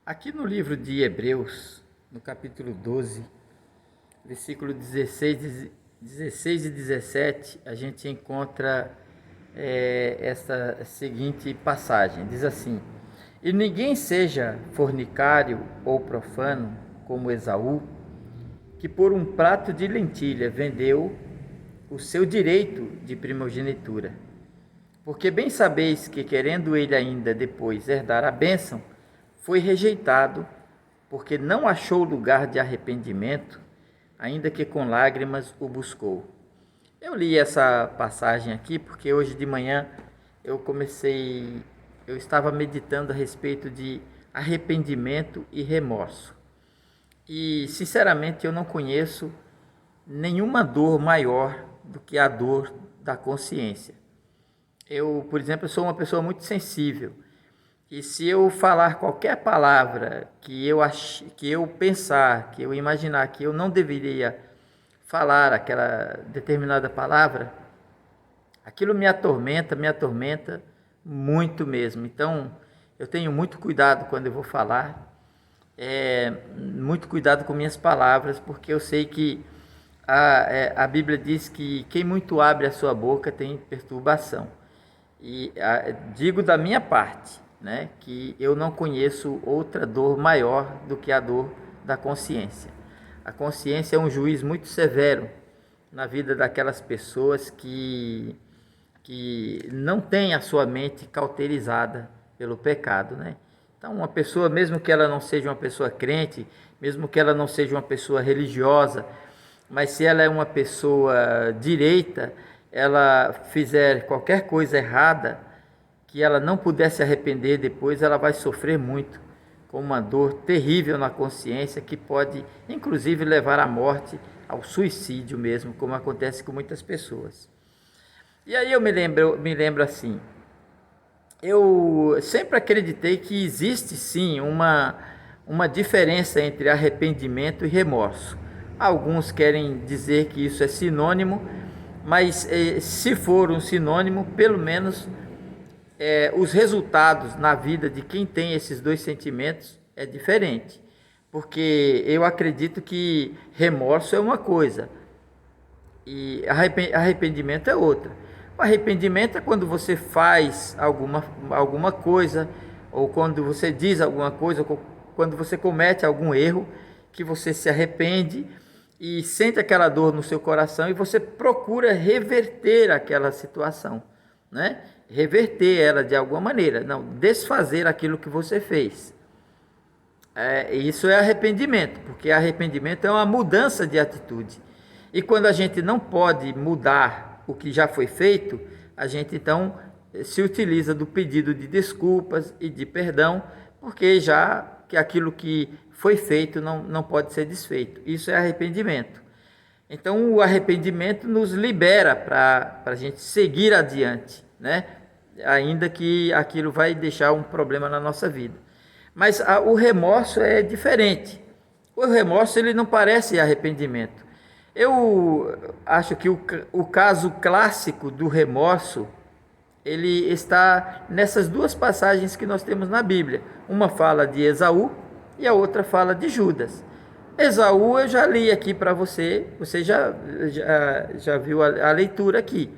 Aqui no livro de Hebreus, no capítulo 12, versículo 16 e 17, a gente encontra essa seguinte passagem. Diz assim: E ninguém seja fornicário ou profano, como Esaú, que por um prato de lentilha vendeu o seu direito de primogenitura. Porque bem sabeis que, querendo ele ainda depois herdar a bênção, foi rejeitado, porque não achou lugar de arrependimento, ainda que com lágrimas o buscou. Eu li essa passagem aqui porque hoje de manhã eu estava meditando a respeito de arrependimento e remorso. E, sinceramente, eu não conheço nenhuma dor maior do que a dor da consciência. Eu, por exemplo, sou uma pessoa muito sensível. E se eu falar qualquer palavra que eu pensar, que eu imaginar que eu não deveria falar aquela determinada palavra, aquilo me atormenta muito mesmo. Então, eu tenho muito cuidado quando eu vou falar, muito cuidado com minhas palavras, porque eu sei que a Bíblia diz que quem muito abre a sua boca tem perturbação. E digo da minha parte, né, que eu não conheço outra dor maior do que a dor da consciência. A consciência é um juiz muito severo na vida daquelas pessoas que não têm a sua mente cauterizada pelo pecado, né? Então, uma pessoa, mesmo que ela não seja uma pessoa crente, mesmo que ela não seja uma pessoa religiosa, mas se ela é uma pessoa direita, ela fizer qualquer coisa errada, que ela não puder se arrepender depois, ela vai sofrer muito, com uma dor terrível na consciência, que pode inclusive levar à morte, ao suicídio mesmo, como acontece com muitas pessoas. E aí eu me lembro assim, eu sempre acreditei que existe sim uma diferença entre arrependimento e remorso. Alguns querem dizer que isso é sinônimo, mas se for um sinônimo, pelo menos os resultados na vida de quem tem esses dois sentimentos é diferente. Porque eu acredito que remorso é uma coisa e arrependimento é outra. O arrependimento é quando você faz alguma coisa, ou quando você diz alguma coisa, ou quando você comete algum erro, que você se arrepende e sente aquela dor no seu coração e você procura reverter aquela situação, né? Reverter ela de alguma maneira, não desfazer aquilo que você fez. Isso é arrependimento, porque arrependimento é uma mudança de atitude. E quando a gente não pode mudar o que já foi feito, a gente então se utiliza do pedido de desculpas e de perdão, porque já que aquilo que foi feito não pode ser desfeito. Isso é arrependimento. Então o arrependimento nos libera para a gente seguir adiante, né? Ainda que aquilo vai deixar um problema na nossa vida. Mas o remorso é diferente. O remorso ele não parece arrependimento. Eu acho que o caso clássico do remorso, ele está nessas duas passagens que nós temos na Bíblia. Uma fala de Esaú e a outra fala de Judas. Esaú eu já li aqui para você, você já viu a leitura aqui.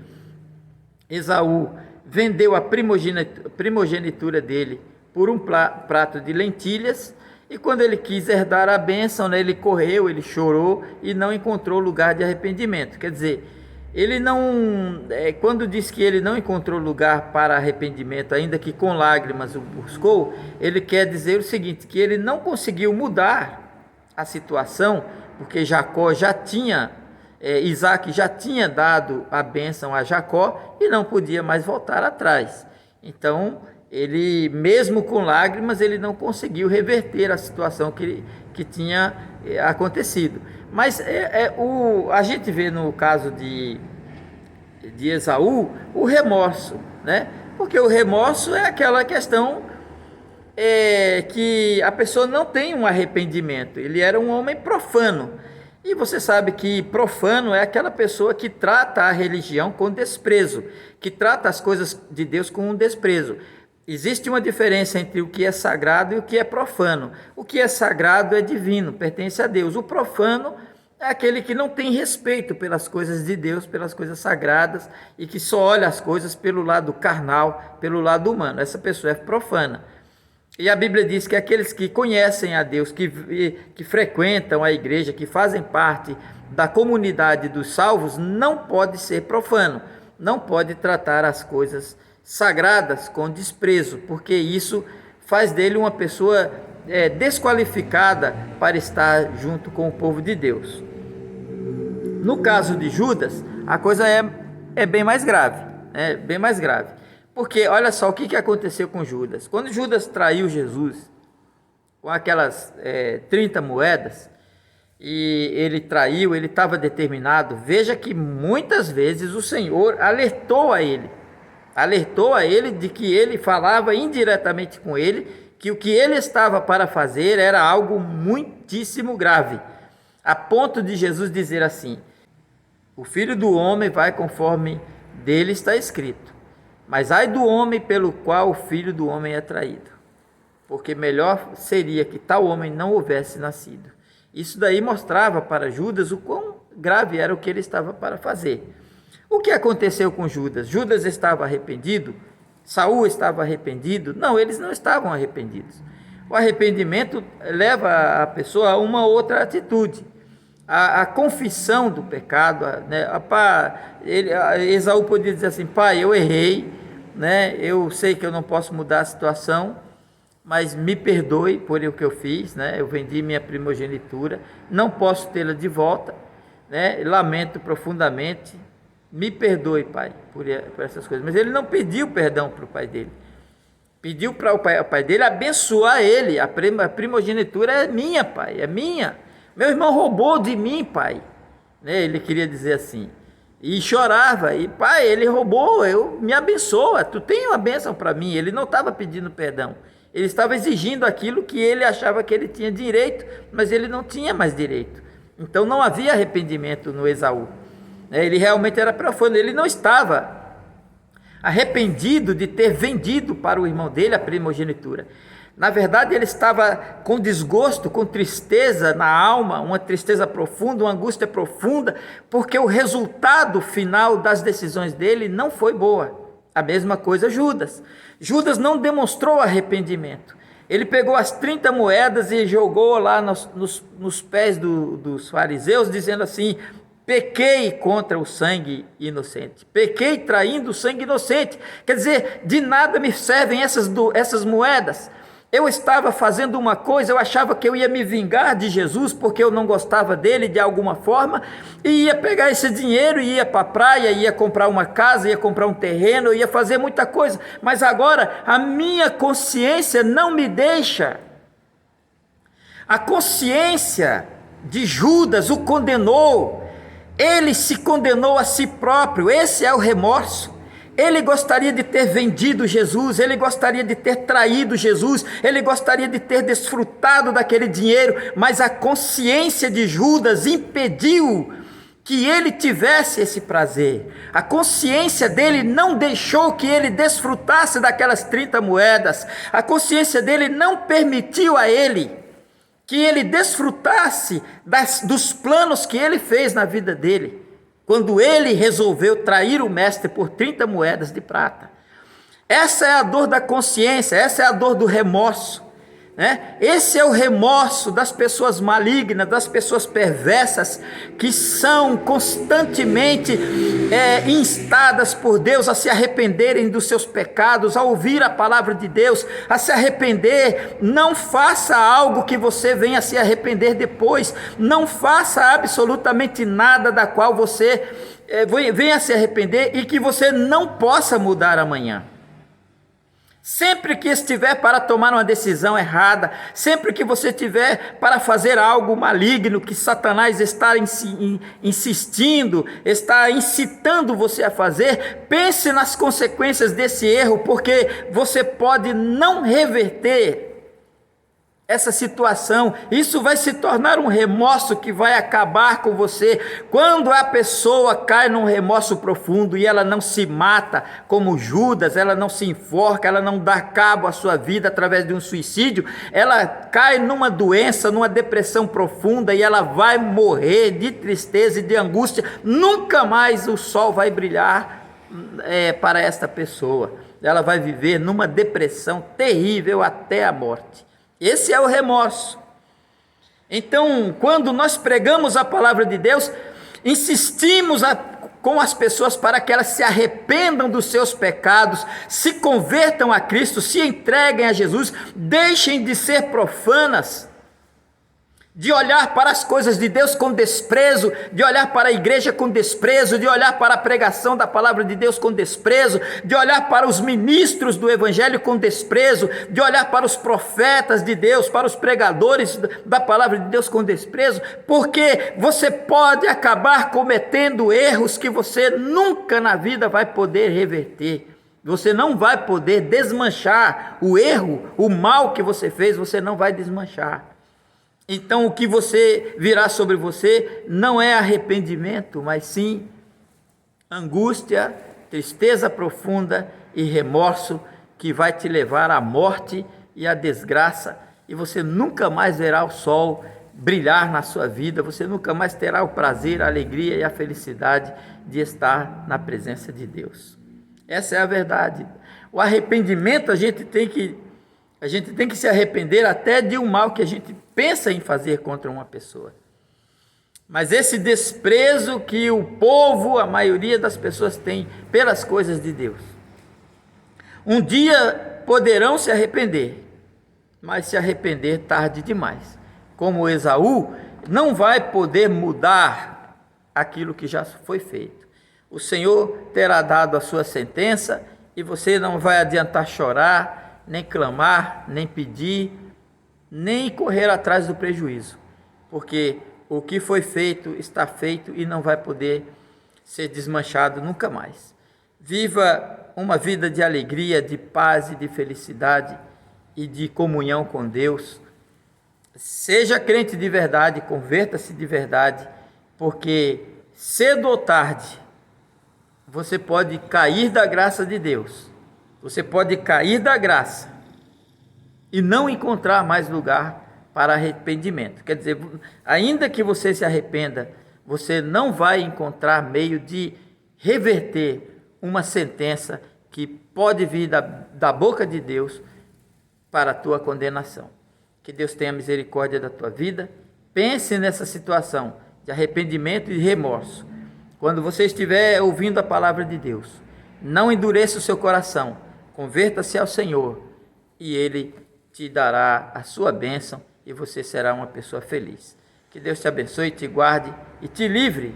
Esaú vendeu a primogenitura dele por um prato de lentilhas, e quando ele quis herdar a bênção, né, ele correu, ele chorou e não encontrou lugar de arrependimento. Quer dizer, ele não, quando diz que ele não encontrou lugar para arrependimento, ainda que com lágrimas o buscou, ele quer dizer o seguinte, que ele não conseguiu mudar a situação, porque Jacó já tinha, Isaac já tinha dado a bênção a Jacó e não podia mais voltar atrás. Então, ele, mesmo com lágrimas, ele não conseguiu reverter a situação que tinha acontecido. Mas a gente vê no caso de Esaú o remorso, né? Porque o remorso é aquela questão que a pessoa não tem um arrependimento. Ele era um homem profano. E você sabe que profano é aquela pessoa que trata a religião com desprezo, que trata as coisas de Deus com um desprezo. Existe uma diferença entre o que é sagrado e o que é profano. O que é sagrado é divino, pertence a Deus. O profano é aquele que não tem respeito pelas coisas de Deus, pelas coisas sagradas, e que só olha as coisas pelo lado carnal, pelo lado humano. Essa pessoa é profana. E a Bíblia diz que aqueles que conhecem a Deus, que frequentam a igreja, que fazem parte da comunidade dos salvos, não pode ser profano, não pode tratar as coisas sagradas com desprezo, porque isso faz dele uma pessoa desqualificada para estar junto com o povo de Deus. No caso de Judas, a coisa é bem mais grave, bem mais grave, porque olha só o que aconteceu com Judas. Quando Judas traiu Jesus com aquelas 30 moedas, e ele traiu, ele estava determinado. Veja que muitas vezes o Senhor alertou a ele de que ele falava indiretamente com ele, que o que ele estava para fazer era algo muitíssimo grave, a ponto de Jesus dizer assim: o Filho do Homem vai conforme dele está escrito, mas ai do homem pelo qual o Filho do Homem é traído, porque melhor seria que tal homem não houvesse nascido. Isso daí mostrava para Judas o quão grave era o que ele estava para fazer. O que aconteceu com Judas? Judas estava arrependido? Saul estava arrependido? Não, eles não estavam arrependidos. O arrependimento leva a pessoa a uma outra atitude. A confissão do pecado, né? Esaú podia dizer assim: pai, eu errei, né? Eu sei que eu não posso mudar a situação, mas me perdoe por o que eu fiz, né? Eu vendi minha primogenitura, não posso tê-la de volta, né? Lamento profundamente. Me perdoe, pai, por essas coisas. Mas ele não pediu perdão para o pai dele. Pediu para o pai dele abençoar ele. A primogenitura é minha, pai, é minha. Meu irmão roubou de mim, pai. Né? Ele queria dizer assim. E chorava. E pai, ele roubou, me abençoa. Tu tem uma bênção para mim. Ele não estava pedindo perdão. Ele estava exigindo aquilo que ele achava que ele tinha direito, mas ele não tinha mais direito. Então não havia arrependimento no Esaú. Ele realmente era profano, ele não estava arrependido de ter vendido para o irmão dele a primogenitura. Na verdade, ele estava com desgosto, com tristeza na alma, uma tristeza profunda, uma angústia profunda, porque o resultado final das decisões dele não foi boa. A mesma coisa Judas. Judas não demonstrou arrependimento. Ele pegou as 30 moedas e jogou lá nos pés dos fariseus, dizendo assim: pequei contra o sangue inocente, pequei traindo o sangue inocente. Quer dizer, de nada me servem essas moedas. Eu estava fazendo uma coisa, eu achava que eu ia me vingar de Jesus, porque eu não gostava dele de alguma forma, e ia pegar esse dinheiro, e ia para a praia, ia comprar uma casa, ia comprar um terreno, ia fazer muita coisa, mas agora a minha consciência não me deixa. A consciência de Judas o condenou. Ele se condenou a si próprio. Esse é o remorso. Ele gostaria de ter vendido Jesus, ele gostaria de ter traído Jesus, ele gostaria de ter desfrutado daquele dinheiro, mas a consciência de Judas impediu que ele tivesse esse prazer. A consciência dele não deixou que ele desfrutasse daquelas 30 moedas. A consciência dele não permitiu a ele que ele desfrutasse dos planos que ele fez na vida dele, quando ele resolveu trair o mestre por 30 moedas de prata. Essa é a dor da consciência, essa é a dor do remorso, né? Esse é o remorso das pessoas malignas, das pessoas perversas, que são constantemente instadas por Deus a se arrependerem dos seus pecados, a ouvir a palavra de Deus, a se arrepender. Não faça algo que você venha se arrepender depois, não faça absolutamente nada da qual você venha se arrepender e que você não possa mudar amanhã. Sempre que estiver para tomar uma decisão errada, sempre que você estiver para fazer algo maligno que Satanás está insistindo, está incitando você a fazer, pense nas consequências desse erro, porque você pode não reverter essa situação. Isso vai se tornar um remorso que vai acabar com você. Quando a pessoa cai num remorso profundo e ela não se mata como Judas, ela não se enforca, ela não dá cabo à sua vida através de um suicídio, ela cai numa doença, numa depressão profunda, e ela vai morrer de tristeza e de angústia. Nunca mais o sol vai brilhar para esta pessoa. Ela vai viver numa depressão terrível até a morte. Esse é o remorso. Então, quando nós pregamos a palavra de Deus, insistimos com as pessoas para que elas se arrependam dos seus pecados, se convertam a Cristo, se entreguem a Jesus, deixem de ser profanas, de olhar para as coisas de Deus com desprezo, de olhar para a igreja com desprezo, de olhar para a pregação da palavra de Deus com desprezo, de olhar para os ministros do evangelho com desprezo, de olhar para os profetas de Deus, para os pregadores da palavra de Deus com desprezo, porque você pode acabar cometendo erros que você nunca na vida vai poder reverter. Você não vai poder desmanchar o erro, o mal que você fez, você não vai desmanchar. Então o que virá sobre você não é arrependimento, mas sim angústia, tristeza profunda e remorso, que vai te levar à morte e à desgraça, e você nunca mais verá o sol brilhar na sua vida, você nunca mais terá o prazer, a alegria e a felicidade de estar na presença de Deus. Essa é a verdade. O arrependimento, a gente tem que se arrepender até de um mal que a gente pensa em fazer contra uma pessoa. Mas esse desprezo que o povo, a maioria das pessoas tem pelas coisas de Deus, um dia poderão se arrepender, mas se arrepender tarde demais. Como Esaú, não vai poder mudar aquilo que já foi feito. O Senhor terá dado a sua sentença e você não vai adiantar chorar, nem clamar, nem pedir, nem correr atrás do prejuízo, porque o que foi feito está feito e não vai poder ser desmanchado nunca mais. Viva uma vida de alegria, de paz e de felicidade e de comunhão com Deus. Seja crente de verdade, converta-se de verdade, porque cedo ou tarde você pode cair da graça de Deus. Você pode cair da graça e não encontrar mais lugar para arrependimento. Quer dizer, ainda que você se arrependa, você não vai encontrar meio de reverter uma sentença que pode vir da boca de Deus para a tua condenação. Que Deus tenha misericórdia da tua vida. Pense nessa situação de arrependimento e remorso. Quando você estiver ouvindo a palavra de Deus, não endureça o seu coração, converta-se ao Senhor e Ele te dará a sua bênção e você será uma pessoa feliz. Que Deus te abençoe, te guarde e te livre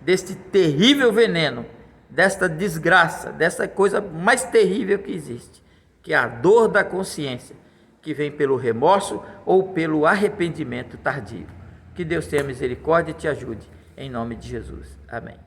deste terrível veneno, desta desgraça, dessa coisa mais terrível que existe, que é a dor da consciência, que vem pelo remorso ou pelo arrependimento tardio. Que Deus tenha misericórdia e te ajude, em nome de Jesus. Amém.